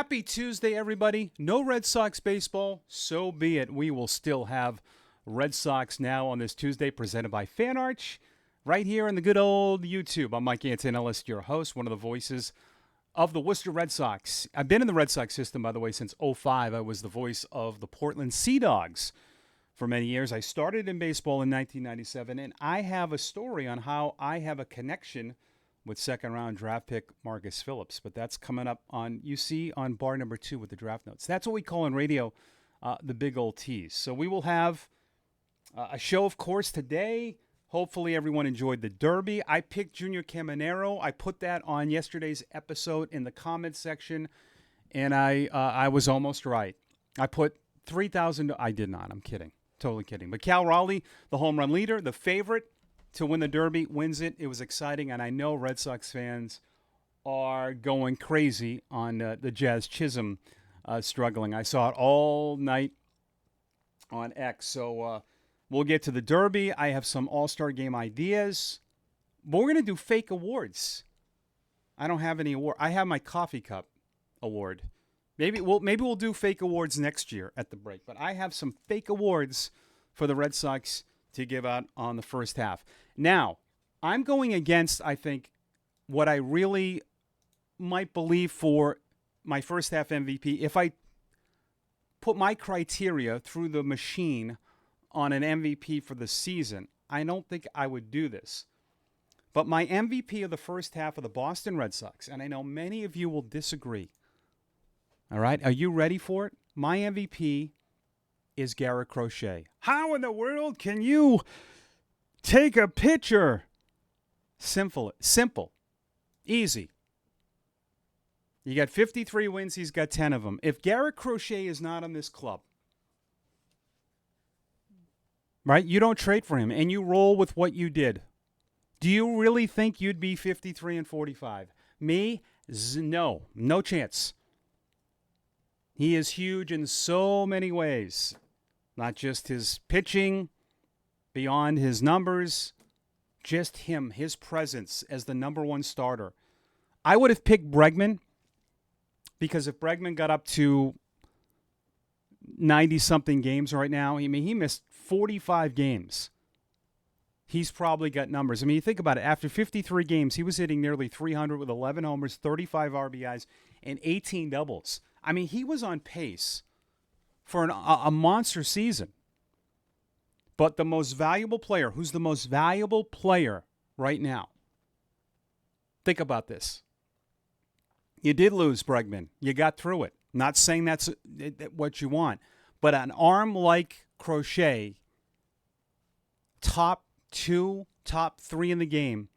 Happy Tuesday, everybody. No Red Sox baseball, so be it. We will still have Red Sox Now on this Tuesday, presented by FanArch, right here in the good old YouTube. I'm Mike Antonellis, your host, one of the voices of the Worcester Red Sox. I've been in the Red Sox system, by the way, since '05. I was the voice of the Portland Sea Dogs for many years. I started in baseball in 1997, and I have a story on how I have a connection with second-round draft pick Marcus Phillips. But that's coming up on, you see, on bar number 2 with the draft notes. That's what we call in radio the big old tease. So we will have a show, of course, today. Hopefully everyone enjoyed the Derby. I picked Junior Caminero. I put that on yesterday's episode in the comments section, and I was almost right. I put 3,000. I did not. I'm kidding. Totally kidding. But Cal Raleigh, the home run leader, the favorite to win the Derby, wins it. It was exciting, and I know Red Sox fans are going crazy on the Jazz Chisholm struggling. I saw it all night on X. So we'll get to the Derby. I have some All-Star Game ideas. But we're going to do fake awards. I don't have any award. I have my coffee cup award. Maybe we'll do fake awards next year at the break. But I have some fake awards for the Red Sox to give out on the first half. Now, I'm going against, I think, what I really might believe for my first half MVP. If I put my criteria through the machine on an MVP for the season, I don't think I would do this. But my MVP of the first half of the Boston Red Sox, and I know many of you will disagree. All right, are you ready for it? My MVP is Garrett Crochet. How in the world can you take a pitcher? Simple, easy. You got 53 wins, he's got 10 of them. If Garrett Crochet is not on this club, right, you don't trade for him and you roll with what you did. Do you really think you'd be 53 and 45? Me? No chance. He is huge in so many ways. Not just his pitching, beyond his numbers, just him, his presence as the number one starter. I would have picked Bregman because if Bregman got up to 90-something games right now, he missed 45 games. He's probably got numbers. I mean, you think about it. After 53 games, he was hitting nearly 300 with 11 homers, 35 RBIs, and 18 doubles. I mean, he was on pace for a monster season. But the most valuable player, who's the most valuable player right now? Think about this. You did lose Bregman. You got through it. Not saying that's what you want. But an arm like Crochet, top 2, top 3 in the game,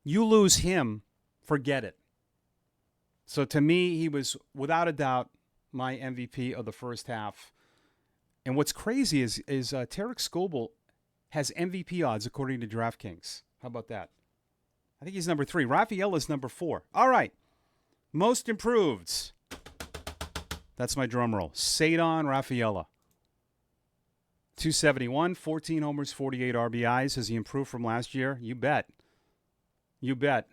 you lose him, forget it. So to me, he was, without a doubt, my MVP of the first half. And what's crazy is Tarek Skubal has MVP odds according to DraftKings. How about that? I think he's number 3. Rafael is number 4. All right. Most improved. That's my drum roll. Cedar Rafaela. 271, 14 homers, 48 RBIs. Has he improved from last year? You bet. You bet.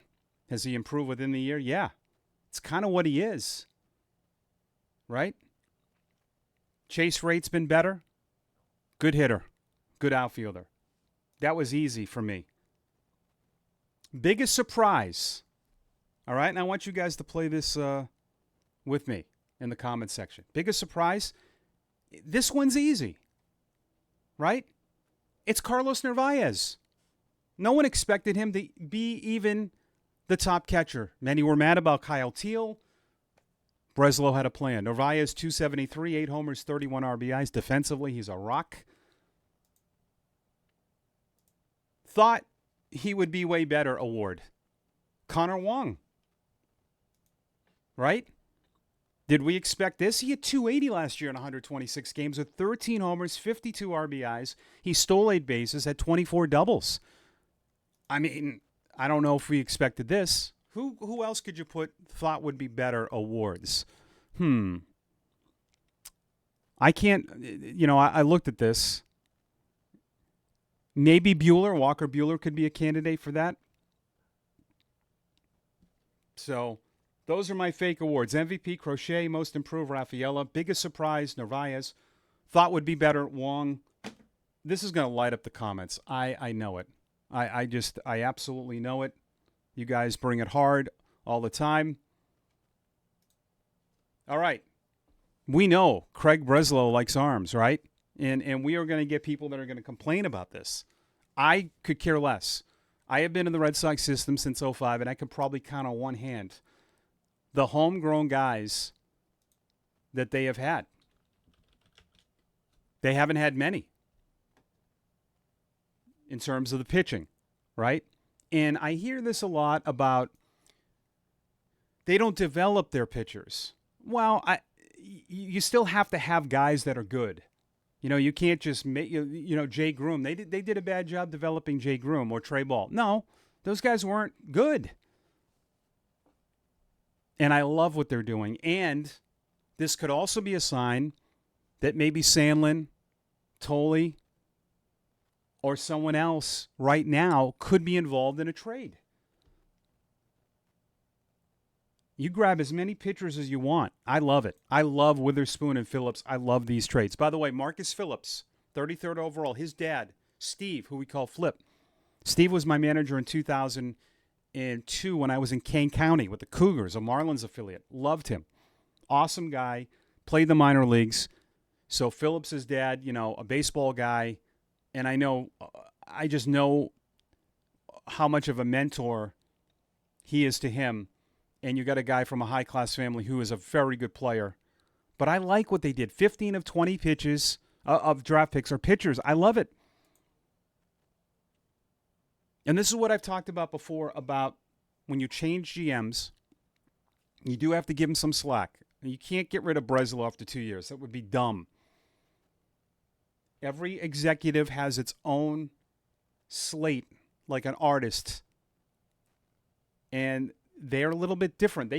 Has he improved within the year? Yeah. It's kind of what he is. Right? Chase rate's been better. Good hitter. Good outfielder. That was easy for me. Biggest surprise. All right? And I want you guys to play this with me in the comment section. Biggest surprise. This one's easy. Right? It's Carlos Narvaez. No one expected him to be even the top catcher. Many were mad about Kyle Teal. Breslow had a plan. Narvaez, 273, 8 homers, 31 RBIs. Defensively, he's a rock. Thought he would be way better award. Connor Wong. Right? Did we expect this? He had 280 last year in 126 games with 13 homers, 52 RBIs. He stole 8 bases, had 24 doubles. I mean, I don't know if we expected this. Who else could you thought would be better awards? I can't, I looked at this. Maybe Walker Buehler could be a candidate for that. So Those are my fake awards. MVP, Crochet, Most Improved, Rafaela. Biggest surprise, Narvaez. Thought would be better, Wong. This is going to light up the comments. I know it. I absolutely know it. You guys bring it hard all the time. All right. We know Craig Breslow likes arms, right? And we are going to get people that are going to complain about this. I could care less. I have been in the Red Sox system since '05, and I could probably count on one hand the homegrown guys that they have had. They haven't had many in terms of the pitching, right? And I hear this a lot about they don't develop their pitchers. Well, you still have to have guys that are good. You know, you can't just make, Jay Groom. They did a bad job developing Jay Groom or Trey Ball. No, those guys weren't good. And I love what they're doing. And this could also be a sign that maybe Sandlin, Tolley, or someone else right now could be involved in a trade. You grab as many pitchers as you want. I love it. I love Witherspoon and Phillips. I love these trades. By the way, Marcus Phillips, 33rd overall, his dad, Steve, who we call Flip. Steve was my manager in 2002 when I was in Kane County with the Cougars, a Marlins affiliate. Loved him. Awesome guy. Played the minor leagues. So Phillips' dad, a baseball guy. And I just know how much of a mentor he is to him. And you got a guy from a high-class family who is a very good player. But I like what they did. 15 of 20 pitches of draft picks are pitchers. I love it. And this is what I've talked about before about when you change GMs, you do have to give them some slack. You can't get rid of Breslow after 2 years. That would be dumb. Every executive has its own slate, like an artist. And they're a little bit different.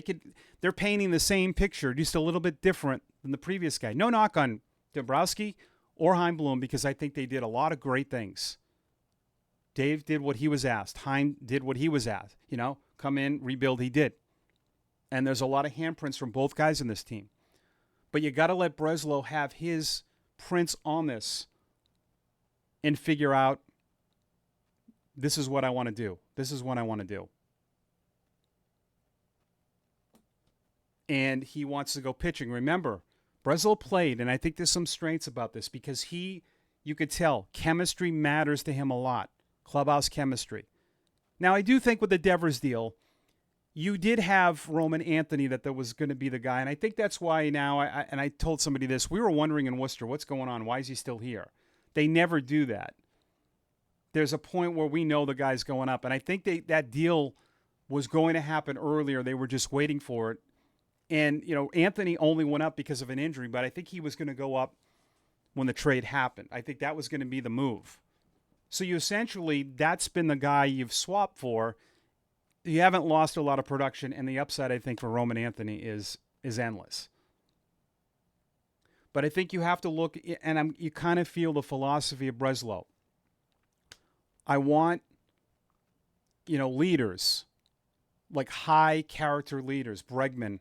They're painting the same picture, just a little bit different than the previous guy. No knock on Dombrowski or Heimblum because I think they did a lot of great things. Dave did what he was asked. Heim did what he was asked. Come in, rebuild, he did. And there's a lot of handprints from both guys in this team. But you got to let Breslow have his prints on this and figure out, this is what I want to do. This is what I want to do. And he wants to go pitching. Remember, Breslow played, and I think there's some strengths about this because you could tell, chemistry matters to him a lot. Clubhouse chemistry. Now, I do think with the Devers deal, you did have Roman Anthony that was going to be the guy, and I think that's why now, I told somebody this, we were wondering in Worcester, what's going on? Why is he still here? They never do that. There's a point where we know the guy's going up, and I think that deal was going to happen earlier. They were just waiting for it. And, Anthony only went up because of an injury, but I think he was going to go up when the trade happened. I think that was going to be the move. So that's been the guy you've swapped for. You haven't lost a lot of production, and the upside, I think, for Roman Anthony is endless. But I think you have to look, and you kind of feel the philosophy of Breslow. I want, leaders, like high character leaders, Bregman,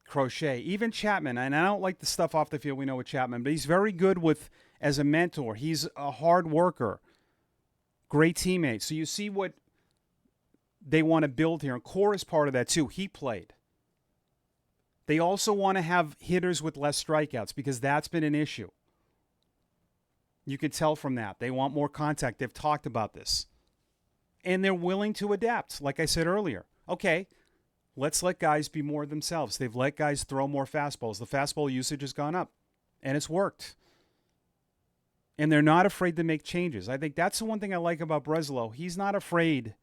Crochet, even Chapman. And I don't like the stuff off the field we know with Chapman, but he's very good as a mentor. He's a hard worker, great teammate. So you see what they want to build here. And Core is part of that too. He played. They also want to have hitters with less strikeouts because that's been an issue. You can tell from that. They want more contact. They've talked about this. And they're willing to adapt, like I said earlier. Okay, let's let guys be more themselves. They've let guys throw more fastballs. The fastball usage has gone up, and it's worked. And they're not afraid to make changes. I think that's the one thing I like about Breslow. He's not afraid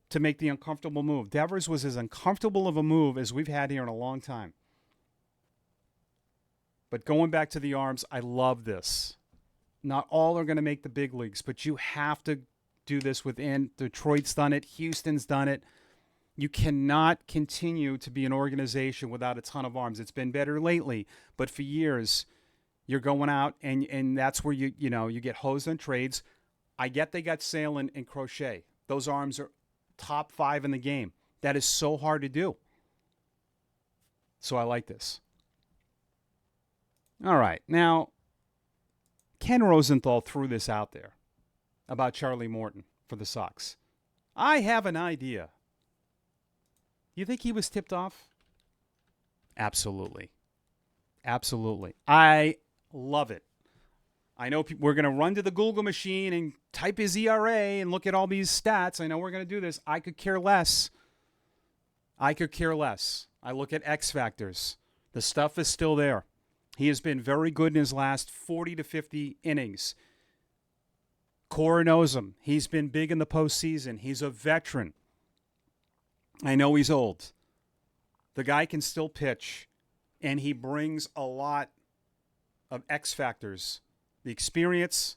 to make the uncomfortable move. Devers was as uncomfortable of a move as we've had here in a long time. But going back to the arms, I love this. Not all are going to make the big leagues, but you have to do this within. Detroit's done it. Houston's done it. You cannot continue to be an organization without a ton of arms. It's been better lately, but for years, you're going out, and that's where you get hosed on trades. I get they got Sale and Crochet. Those arms are top 5 in the game. That is so hard to do. So I like this. All right. Now, Ken Rosenthal threw this out there about Charlie Morton for the Sox. I have an idea. You think he was tipped off? Absolutely. Absolutely. I love it. I know we're going to run to the Google machine and type his ERA and look at all these stats. I know we're going to do this. I could care less. I look at X factors. The stuff is still there. He has been very good in his last 40 to 50 innings. Cora knows him. He's been big in the postseason. He's a veteran. I know he's old. The guy can still pitch, and he brings a lot of X factors. The experience,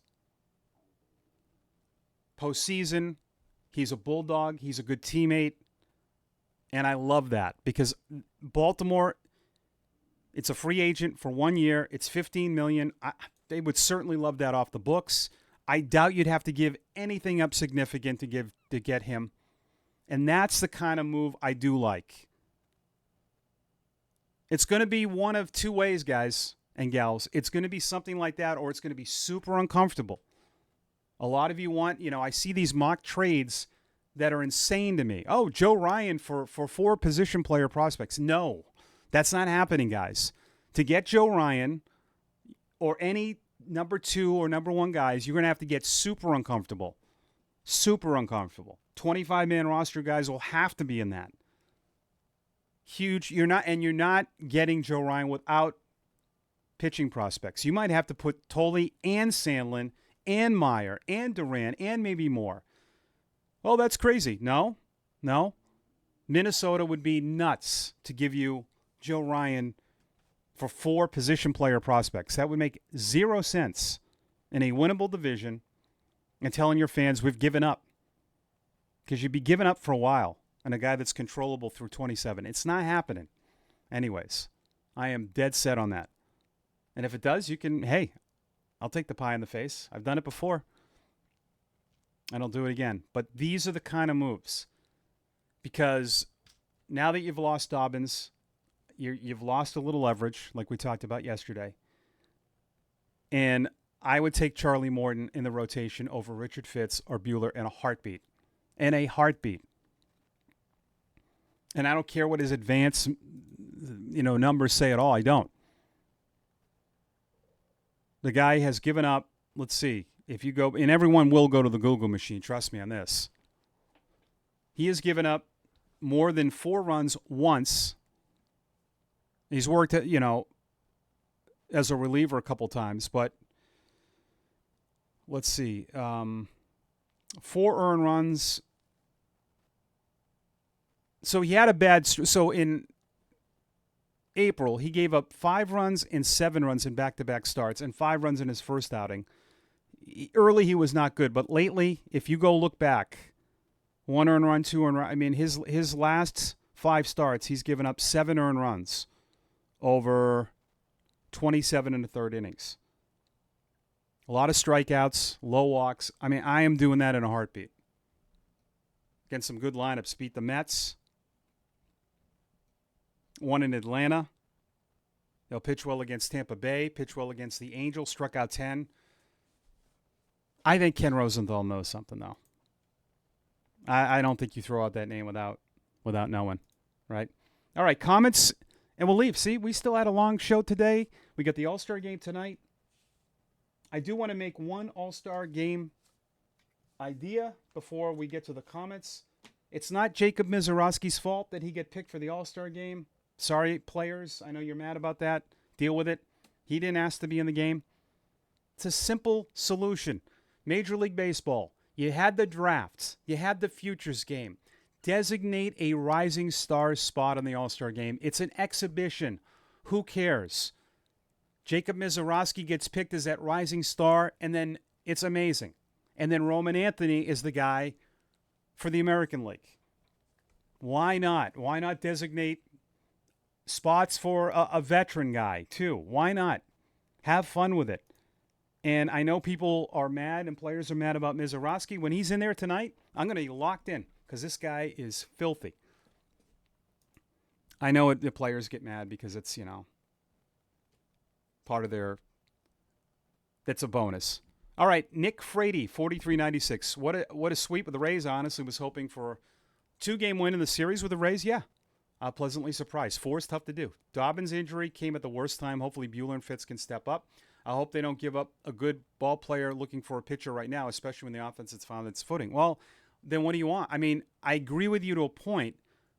postseason, he's a bulldog, he's a good teammate, and I love that because Baltimore, it's a free agent for 1 year. It's $15 million. They would certainly love that off the books. I doubt you'd have to give anything up significant to get him, and that's the kind of move I do like. It's going to be one of two ways, guys and gals. It's going to be something like that, or it's going to be super uncomfortable. A lot of you want, I see these mock trades that are insane to me. Oh, Joe Ryan for 4 position player prospects. No, that's not happening, guys. To get Joe Ryan or any number 2 or number 1 guys, you're going to have to get super uncomfortable. Super uncomfortable. 25-man roster guys will have to be in that. Huge. You're not getting Joe Ryan without pitching prospects. You might have to put Tolley and Sandlin and Meyer and Duran and maybe more. Oh, that's crazy. No. Minnesota would be nuts to give you Joe Ryan for 4 position player prospects. That would make 0 sense in a winnable division and telling your fans we've given up. Because you'd be giving up for a while on a guy that's controllable through 27. It's not happening. Anyways, I am dead set on that. And if it does, I'll take the pie in the face. I've done it before. And I'll do it again. But these are the kind of moves. Because now that you've lost Dobbins, you've lost a little leverage, like we talked about yesterday. And I would take Charlie Morton in the rotation over Richard Fitz or Buehler in a heartbeat. And I don't care what his advanced, numbers say at all. I don't. The guy has given up, let's see, if you go, and everyone will go to the Google machine, trust me on this. He has given up more than 4 runs once. He's worked, as a reliever a couple times, but let's see, 4 earned runs. So he had in April, he gave up 5 runs and 7 runs in back-to-back starts and 5 runs in his first outing. Early, he was not good, but lately, if you go look back, 1 earned run, 2 earned run. His last 5 starts, he's given up 7 earned runs over 27 and a third innings. A lot of strikeouts, low walks. I am doing that in a heartbeat. Against some good lineups. Beat the Mets. Won in Atlanta. They'll pitch well against Tampa Bay, pitch well against the Angels, struck out 10. I think Ken Rosenthal knows something, though. I don't think you throw out that name without knowing, right? All right, comments, and we'll leave. See, we still had a long show today. We got the All-Star game tonight. I do want to make one All-Star game idea before we get to the comments. It's not Jacob Mizorowski's fault that he get picked for the All-Star game. Sorry, players. I know you're mad about that. Deal with it. He didn't ask to be in the game. It's a simple solution. Major League Baseball, you had the drafts. You had the futures game. Designate a rising star spot on the All-Star game. It's an exhibition. Who cares? Jacob Mizorowski gets picked as that rising star, and then it's amazing. And then Roman Anthony is the guy for the American League. Why not? Why not designate spots for a veteran guy, too? Why not? Have fun with it. And I know people are mad and players are mad about Mizorowski. When he's in there tonight, I'm going to be locked in because this guy is filthy. I know the players get mad because it's, part of their, that's a bonus. All right, Nick Frady, 43.96. What a sweep with the Rays. I honestly was hoping for a 2-game win in the series with the Rays. Yeah, pleasantly surprised. 4 is tough to do. Dobbins' injury came at the worst time. Hopefully Buehler and Fitz can step up. I hope they don't give up a good ball player looking for a pitcher right now, especially when the offense has found its footing. Well, then what do you want? I mean, I agree with you to a point,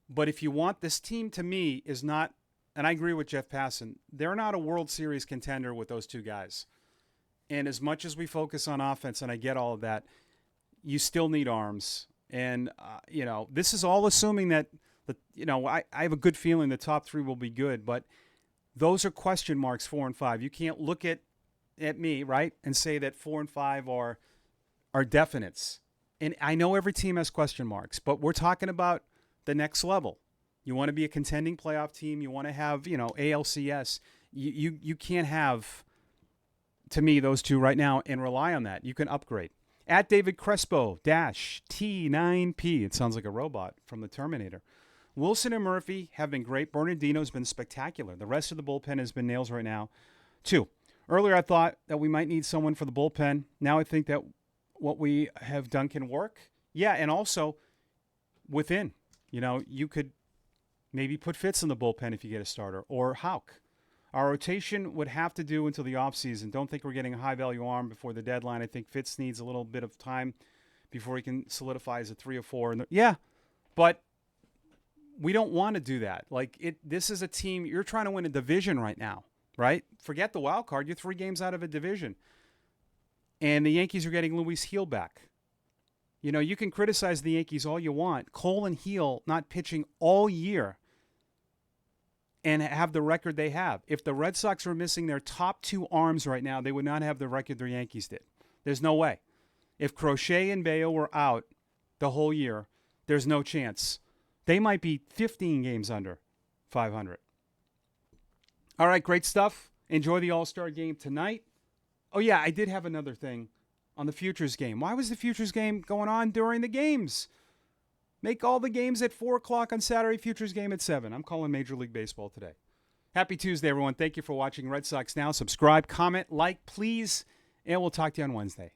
but if you want this team, to me, is not, and I agree with Jeff Passan, they're not a World Series contender with those 2 guys. And as much as we focus on offense, and I get all of that, you still need arms. And, this is all assuming that, I have a good feeling the top 3 will be good, but those are question marks, 4 and 5. You can't look at me, right, and say that 4 and 5 are definites. And I know every team has question marks, but we're talking about the next level. You want to be a contending playoff team. You want to have, ALCS. You can't have, to me, those 2 right now and rely on that. You can upgrade. At David Crespo, -T9P. It sounds like a robot from the Terminator. Wilson and Murphy have been great. Bernardino's been spectacular. The rest of the bullpen has been nails right now. 2, earlier I thought that we might need someone for the bullpen. Now I think that what we have done can work. Yeah, and also within. You could maybe put Fitz in the bullpen if you get a starter, or Houck. Our rotation would have to do until the offseason. Don't think we're getting a high-value arm before the deadline. I think Fitz needs a little bit of time before he can solidify as a 3 or 4. Yeah, but we don't want to do that. This is a team, you're trying to win a division right now, right? Forget the wild card. You're 3 games out of a division. And the Yankees are getting Luis Heel back. You can criticize the Yankees all you want. Cole and Heel not pitching all year and have the record they have. If the Red Sox were missing their top 2 arms right now, they would not have the record their Yankees did. There's no way. If Crochet and Bayo were out the whole year, there's no chance. They might be 15 games under 500. All right, great stuff. Enjoy the All-Star game tonight. Oh, yeah, I did have another thing on the Futures game. Why was the Futures game going on during the games? Make all the games at 4 o'clock on Saturday, Futures game at 7. I'm calling Major League Baseball today. Happy Tuesday, everyone. Thank you for watching Red Sox Now. Subscribe, comment, like, please, and we'll talk to you on Wednesday.